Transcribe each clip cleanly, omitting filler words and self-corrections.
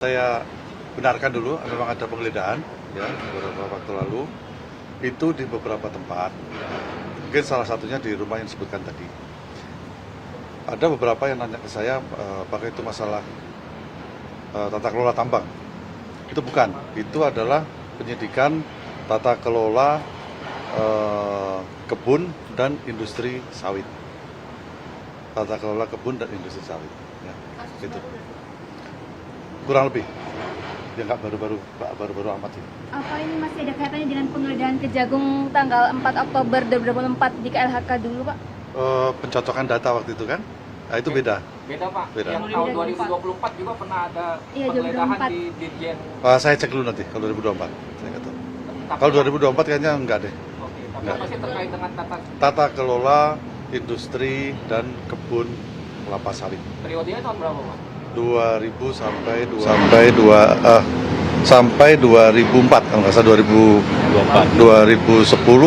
Saya benarkan dulu, memang ada penggeledahan ya beberapa waktu lalu itu di beberapa tempat. Mungkin salah satunya di rumah yang disebutkan tadi. Ada beberapa yang nanya ke saya apakah itu masalah tata kelola tambang. Itu bukan, itu adalah penyidikan tata kelola kebun dan industri sawit. Tata kelola kebun dan industri sawit. Ya, gitu. Kurang lebih. Ya nggak baru-baru amat sih. Apa ini masih ada kaitannya dengan penggeledahan Kejagung tanggal 4 Oktober 2024 di KLHK dulu, Pak? Pencocokan data waktu itu kan? Nah, itu beda. Beda, Pak. Beda. Yang tahun 2024 juga pernah ada penggeledahan di Dirjen. Saya cek dulu nanti kalau 2024. Saya nggak tahu. Tapi Kalau 2024 kayaknya enggak deh. Oke, tapi Enggak. masih terkait dengan Tata kelola industri dan kebun kelapa sawit. periodenya tahun berapa, Pak? 2000 sampai 2004 kalau nggak salah 2010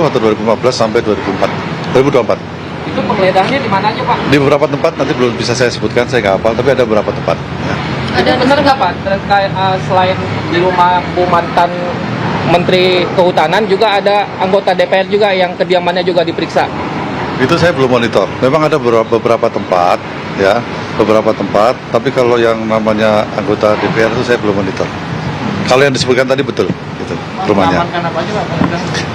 atau 2015 sampai 2024. Itu penggeledahannya di mana aja, Pak? Di beberapa tempat nanti belum bisa saya sebutkan, saya nggak hafal, tapi ada beberapa tempat. Ya. Ada benar nggak, Pak? Terkait selain di rumah Bu mantan Menteri Kehutanan juga ada anggota DPR juga yang kediamannya juga diperiksa. Itu saya belum monitor. Memang ada beberapa tempat, ya, beberapa tempat. Tapi kalau yang namanya anggota DPR itu saya belum monitor. Kalau yang disebutkan tadi betul, gitu, rumahnya. Mengamankan apa aja, Pak?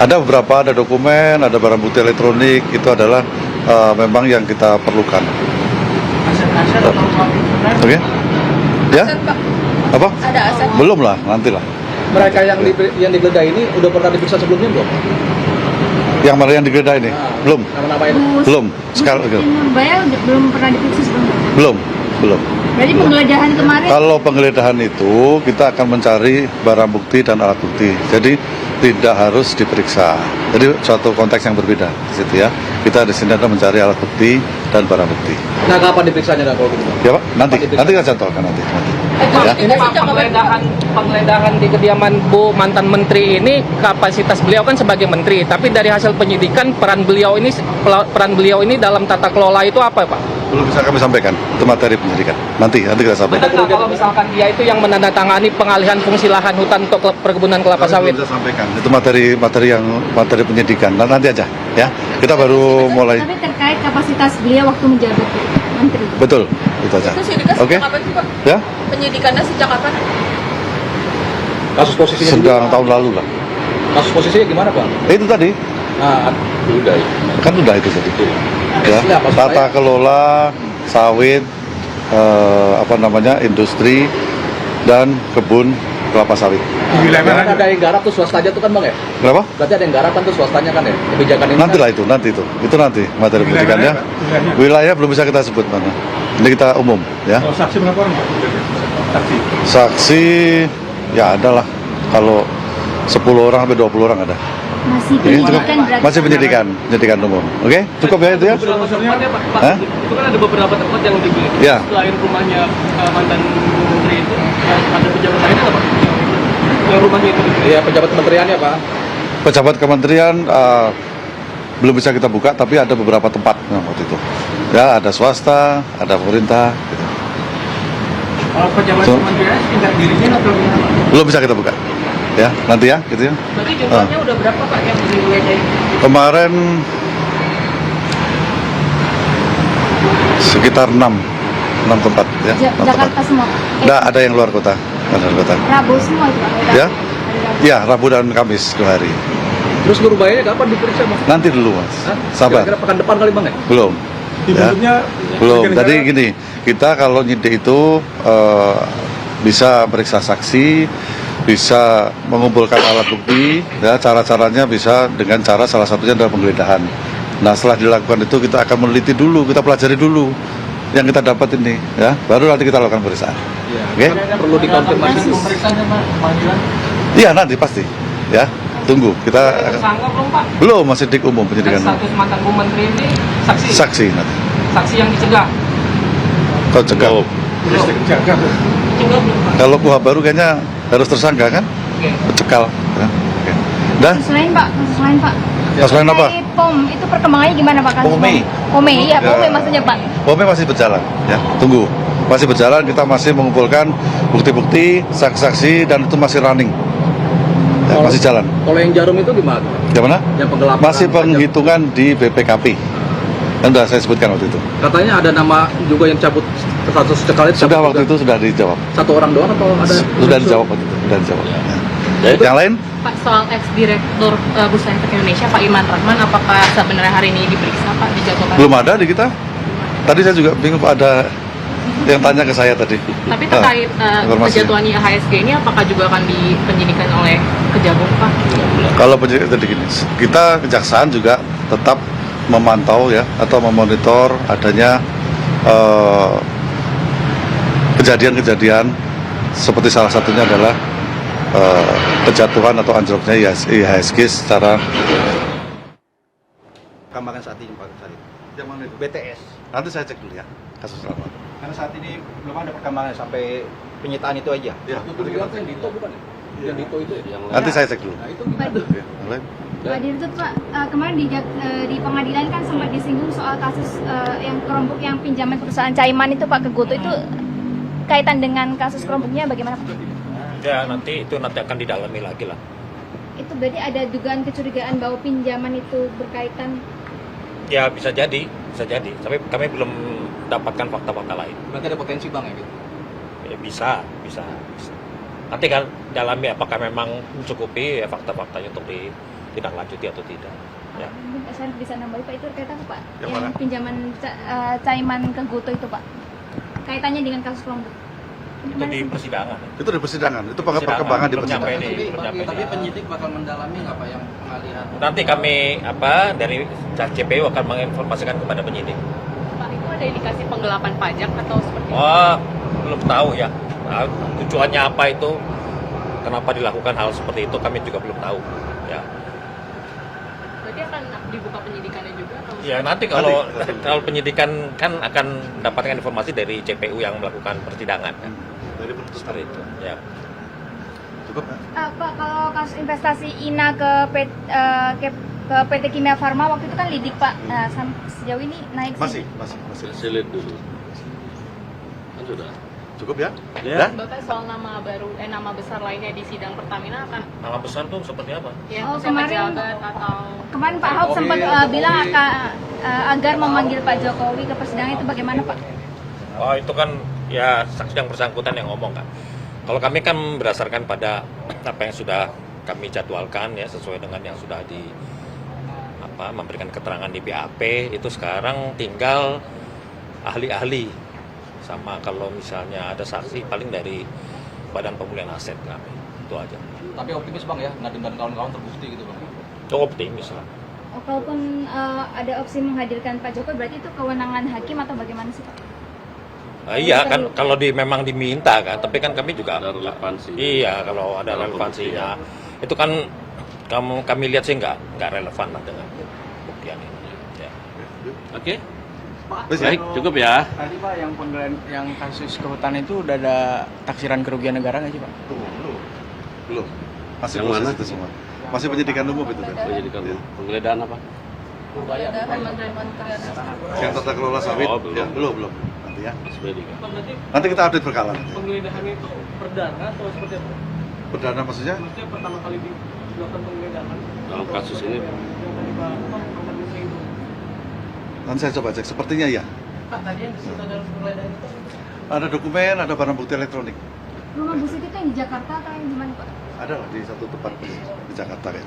Ada beberapa, ada dokumen, ada barang bukti elektronik. Itu adalah memang yang kita perlukan. Oke? Ya? Aset, Pak. Apa? Ada aset. Belum lah, nantilah. Mereka yang digeledah ini udah pernah diperiksa sebelumnya belum? Yang mana yang digeledah ini? Belum. Nama-nama itu? Belum. Sekarang Nurbaya belum pernah diperiksa sebelumnya. belum. Berarti penggeledahan kemarin Kalau penggeledahan itu kita akan mencari barang bukti dan alat bukti. Jadi tidak harus diperiksa. Jadi suatu konteks yang berbeda di situ ya. Kita di sini adalah mencari alat bukti dan barang bukti. Nah, kapan diperiksanya kalau gitu? Ya Pak, nanti kita contohkan nanti. Ya. Ini Pak, penggeledahan di kediaman Bu mantan Menteri ini kapasitas beliau kan sebagai Menteri, tapi dari hasil penyidikan peran beliau ini dalam tata kelola itu apa, Pak? Belum bisa kami sampaikan, itu materi penyidikan. Nanti kita sampaikan. Benar nggak kalau misalkan dia itu yang menandatangani pengalihan fungsi lahan hutan untuk perkebunan kelapa Kami sawit? belum bisa sampaikan, itu materi penyidikan. Nanti aja, ya. Kita baru mulai. tapi terkait kapasitas beliau waktu menjabat Menteri. Betul, itu aja. Itu sidikan Oke? sejak kapan sih, Pak? Ya, Penyidikannya sejak kapan? Kasus posisinya sedang dulu. tahun lalu lah. Kasus posisinya gimana, Pak? Itu tadi. Nah, udah. Kan udah itu tadi. Ya, Ya, maksud tata saya- kelola sawit, industri dan kebun kelapa sawit. Nah, ada yang garap tuh swastanya tuh kan, Bang ya? Kenapa? Berarti ada yang garap kan tuh swastanya kan ya? Kebijakan ini. Nanti lah itu nanti materi penyidikannya. Wilayah belum bisa kita sebut mana. Ini kita umum, ya. Saksi berapa orang, Pak? Saksi. Saksi ya ada lah. Kalau 10 orang sampai 20 orang ada. Masih Ini cukup, penyidikan berarti. masih penyidikan umum. Oke? Cukup ya itu ya? Beberapa tempatnya, Pak. Hah? Itu kan ada beberapa tempat yang dibeli. Ya. Selain rumahnya mantan menteri itu, ada pejabat lainnya nggak, Pak? Yang rumahnya itu dibeli. Iya, pejabat kementeriannya, Pak. Pejabat kementerian belum bisa kita buka, tapi ada beberapa tempat waktu itu. Ya, ada swasta, ada pemerintah. Gitu. Kalau pejabat So- kementerian tingkat dirijen atau gimana, Pak? Belum bisa kita buka. Ya, nanti ya, gitu ya. Berarti jumlahnya udah berapa, Pak, yang digeledahin? Kemarin sekitar 6 tempat ya. 6 tempat. Jakarta semua. Nah, ada yang luar kota. Rabu semua itu, Pak. Ya? Ya, Rabu dan Kamis 2 hari. Terus Nurbayanya kapan diperiksa, Bang? Nanti dulu, Mas. Hah? Sabar. Kira-kira pekan depan kali, Bang ya? Belum. Ya. Dibentuknya Belum. warga Tadi negara- gini, kita kalau nyidik itu bisa periksa saksi, bisa mengumpulkan alat bukti, ya cara-caranya bisa dengan cara salah satunya adalah penggeledahan. Nah, setelah dilakukan itu kita akan meneliti dulu, kita pelajari dulu yang kita dapat ini, ya. Baru nanti kita lakukan pemeriksaan. Oke? Perlu dikonfirmasi. Pemeriksaannya, Pak, panggilan. Iya, nanti pasti. Ya, tunggu. Kita Tersangka belum, Pak? belum masih dik umum penyidikan. Dan status mantan Bu Menteri ini saksi. Saksi nanti. Saksi yang dicegah. Kau cegah. Belum. Jaga. Cegah belum, Pak? Kalau kuhab baru kayaknya harus tersangka kan? Oke. Cekal. Ya. Oke. Dah? Kasus lain, Pak. Kasus lain, Pak. Kasus lain apa? Terkait POM, itu perkembangannya gimana, Pak? Kasus POME. POME, iya, Ya. POME maksudnya, Pak. POME masih berjalan, ya. Tunggu. masih berjalan, kita masih mengumpulkan bukti-bukti, saksi-saksi, dan itu masih running. Ya, masih jalan. Kalau yang Jarum itu gimana? Gimana? Yang penggelapan Masih penghitungan di BPKP. Yang sudah saya sebutkan waktu itu. Katanya ada nama juga yang cabut status cekal itu. Sudah waktu itu sudah dijawab. Satu orang doang atau ada? Sudah dijawab waktu itu. Sudah dijawab. Ya. Yang lain? Pak, soal ex-direktur Bursa Efek Indonesia, Pak Iman Rahman, apakah sebenarnya hari ini diperiksa, Pak, dijadwalkan? Belum ada di kita. Tadi saya juga bingung Pak, ada yang tanya ke saya tadi. Tapi terkait informasinya. kejatuhan IHSG ini, apakah juga akan dipenyidikan oleh Kejagung, Pak? Kalau penyidik tadi gini, kita kejaksaan juga tetap memantau ya atau memonitor adanya kejadian-kejadian seperti salah satunya adalah kejatuhan atau anjloknya IHSG secara Perkembangan saat ini Pak Sarif. yang mana itu? BTS. Nanti saya cek dulu ya kasus lama. Karena saat ini belum ada perkembangan sampai penyitaan itu aja. Ya, Itu bilang yang Dito bukan ya? Yang Dito itu ya? nanti saya cek dulu. Nah itu Pak, gimana? Ya, yang lain? Pak Dirtut, Pak, kemarin di pengadilan kan sempat disinggung soal kasus yang kerompok yang pinjaman perusahaan Caiman itu Pak ke Goto itu kaitan dengan kasus kerompoknya bagaimana Pak? Ya nanti akan didalami lagi lah. Itu berarti ada dugaan kecurigaan bahwa pinjaman itu berkaitan. Ya bisa jadi. Tapi kami belum dapatkan fakta-fakta lain. Berarti ada potensi bang ya gitu? Ya, bisa. Nanti kan dalami apakah memang mencukupi ya, fakta-faktanya untuk ditindaklanjuti atau tidak. Ya. Mungkin saya bisa nambahin Pak, itu terkait apa Pak? Yang mana? Pinjaman Caiman ke Goto itu Pak, kaitannya dengan kasus kerompok. Itu di persidangan. Itu di persidangan, itu perkembangan di Belum nyampe persidangan. di- Tapi penyidik bakal mendalami nggak Pak yang pengalihan? Nanti kami dari CPU akan menginformasikan kepada penyidik. Pak, itu ada indikasi penggelapan pajak atau seperti apa? Oh, belum tahu ya. Nah, tujuannya apa itu? Kenapa dilakukan hal seperti itu? Kami juga belum tahu. Ya. Berarti akan dibuka penyidikannya juga? Atau Ya nanti kalau penyidikan kan akan mendapatkan informasi dari CPU yang melakukan persidangan kan. Dari penuntut Seperti itu. Ya. Cukup ya? Pak, kalau kasus investasi INA ke PT Kimia Farma waktu itu kan lidik Pak. Nah, sejauh ini naik sih. Masih. Silit dulu. Kan sudah. Cukup ya? Ya. Bapak soal nama besar lainnya di sidang Pertamina akan Nama besar tuh seperti apa? yang Oh, misalnya kemarin- pejabat atau Kemarin Pak Ahok sempat bilang agar memanggil Pak Jokowi ke persidangan, itu bagaimana Pak? Oh itu kan ya saksi yang bersangkutan yang ngomong kan. Kalau kami kan berdasarkan pada apa yang sudah kami jadwalkan ya sesuai dengan yang sudah memberikan keterangan di BAP, itu sekarang tinggal ahli-ahli sama kalau misalnya ada saksi paling dari Badan Pemulihan Aset kami, itu aja. Tapi optimis bang ya, Nadiem dan kawan-kawan terbukti gitu bang? Itu optimis lah. Oh, kalaupun ada opsi menghadirkan Pak Jokowi, berarti itu kewenangan hakim atau bagaimana sih Pak? Iya kan kalau memang diminta kan, tapi kan kami juga Ada relevansi. Iya kalau ada Dalam relevansinya, itu kan kami lihat sih nggak relevan lah dengan buktian ini. Ya. Oke. Wes ya? Baik, cukup ya. Tadi Pak yang yang kasus kehutanan itu udah ada taksiran kerugian negara nggak sih Pak? Belum. Masih Yang proses mana? itu semua. Masih penyidikan umum itu kan. Penyidikan penggeledahan apa? Yang tata kelola sawit. Oh, belum. Ya, belum. Nanti ya. Masih penyidikan. Pak, berarti Nanti kita update berkala. penggeledahan itu perdana atau seperti apa? Perdana maksudnya? Maksudnya pertama kali dilakukan penggeledahan Dalam kasus ini yang tadi Pak Ahok itu. Nanti saya coba cek. Sepertinya ya. Pak, tadi yang disita dalam penggeledahan itu Ada dokumen, ada barang bukti elektronik. Rumah Bu Siti itu yang di Jakarta atau yang di mana Pak? Ada lah di satu tempat di Jakarta ya.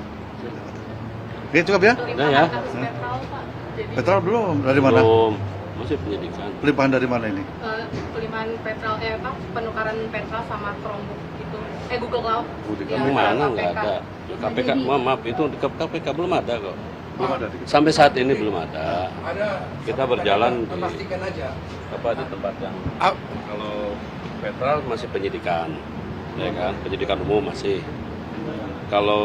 Oke, cukup ya? Udah ya. kasus petrol, Pak? Jadi Petrol belum. Dari mana? Belum. Masih penyidikan. Pelimpahan dari mana ini? pelimpahan petrol penukaran petrol sama Chromebook itu Google Cloud. Yang mana nggak ada. KPK, maaf itu di KPK belum ada kok. Belum ada. Sampai saat ini belum ada. Kita berjalan di di tempat yang kalau petrol masih penyidikan, ya kan? Penyidikan umum masih. Kalau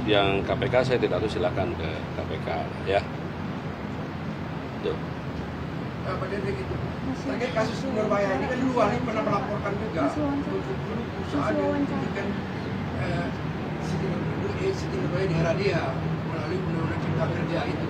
yang KPK saya tidak tahu, silakan ke KPK ya. Tuh. Pak Dede gitu. Terkait kasus Nurbaya ini kan dulu ahli pernah melaporkan juga soal pendidikan Siti Nurbaya di Haradia melalui Undang-Undang Cipta Kerja itu.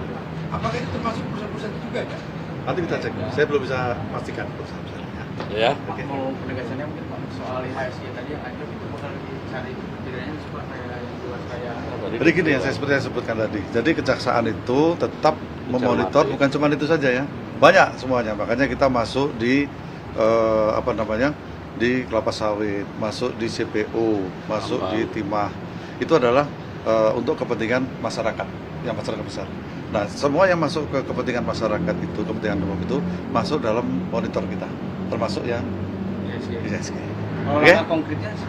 Apakah itu termasuk perusahaan-perusahaan itu juga ya? Nanti kita cek. Saya belum bisa pastikan perusahaan-perusahaan. Ya. Mau penegasannya mungkin Pak soal IHSG tadi yang anjlok itu bakal dicari tidaknya supaya yang jelas kayak Jadi gini ya, seperti yang saya sebutkan tadi. Jadi kejaksaan itu tetap memonitor, bukan cuma itu saja ya, banyak semuanya. Makanya kita masuk di di kelapa sawit, masuk di CPO, masuk di timah. Itu adalah untuk kepentingan masyarakat, yang masyarakat besar. Nah, semua yang masuk ke kepentingan masyarakat itu, kepentingan umum itu masuk dalam monitor kita, termasuk yang IHSG. Oke?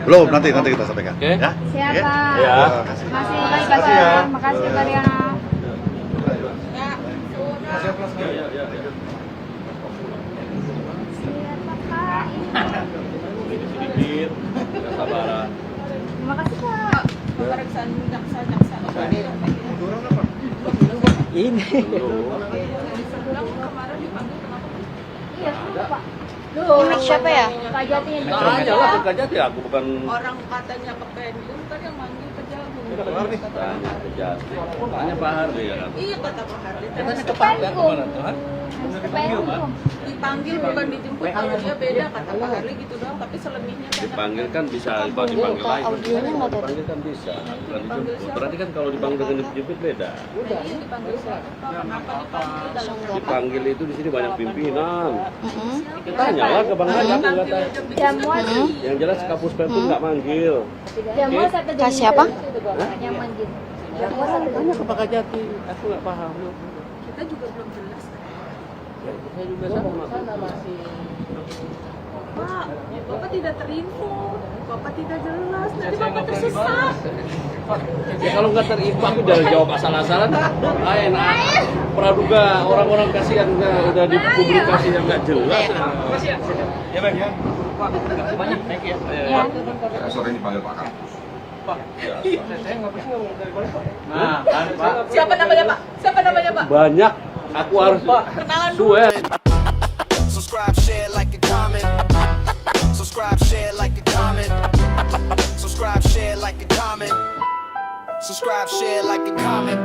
Belum, nanti kita sampaikan. Oke. Ya? Siap, Oke? Pak. Ya. Makasih, Makasih ya. Makasih, Pak Riana. Sedikit, kesabaran. Terima kasih, Pak. Pemeriksaan jaksa-jaksa. Iya, Pak. Duh, siapa ya? Pak Jati yang Nah, aja lah ke Kajati, aku bukan Orang katanya ke Penjum kan yang manggil ke Jagung. tanya ke Jati. Tanya Pak Hardi ya. Iya kata Pak Hardi. Harus ke Penkum. Harus ke Penkum. Dipanggil bukan dijemput, kalau dia beda kata Pak Hardi gitu doang, tapi selebihnya tanya. Dipanggil kan bisa, dipanggil lagi. Dipanggil kan bisa, bukan dijemput. Berarti kan kalau dipanggil dengan dijemput beda. Iya dipanggil siapa? Kenapa dipanggil dalam Dipanggil itu di sini banyak pimpinan. Tanya lah ke Bang Haji, aku nggak tahu. Jamuan. Yang jelas Kapus Penkum nggak manggil. Jamuan satu jenis. siapa? Yang manggil. Jamuan satu Tanya ke Pak Kajati, aku nggak paham. kita juga belum jelas. Saya juga sama masih. Pak, Bapak tidak terinfo, Bapak tidak jelas, nanti Bapak tersesat. Ya kalau nggak terinfo aku udah jawab asal-asalan. Enak. Praduga orang-orang kasihan udah dipublikasi yang nggak jelas. Ya baik ya. Pak, terima banyak. Thank you ya. Ya. Sore ini panggil Pak Kapus. Pak, saya nggak pasti ngomong dari balik Pak. Nah, kan Pak. Siapa namanya Pak? Siapa namanya Pak? Banyak. Aku harus Kenalan dulu. swear. Subscribe, share, like, and comment. Subscribe, share, like, and comment. Subscribe, share, like, and comment. Subscribe, share, like, and comment.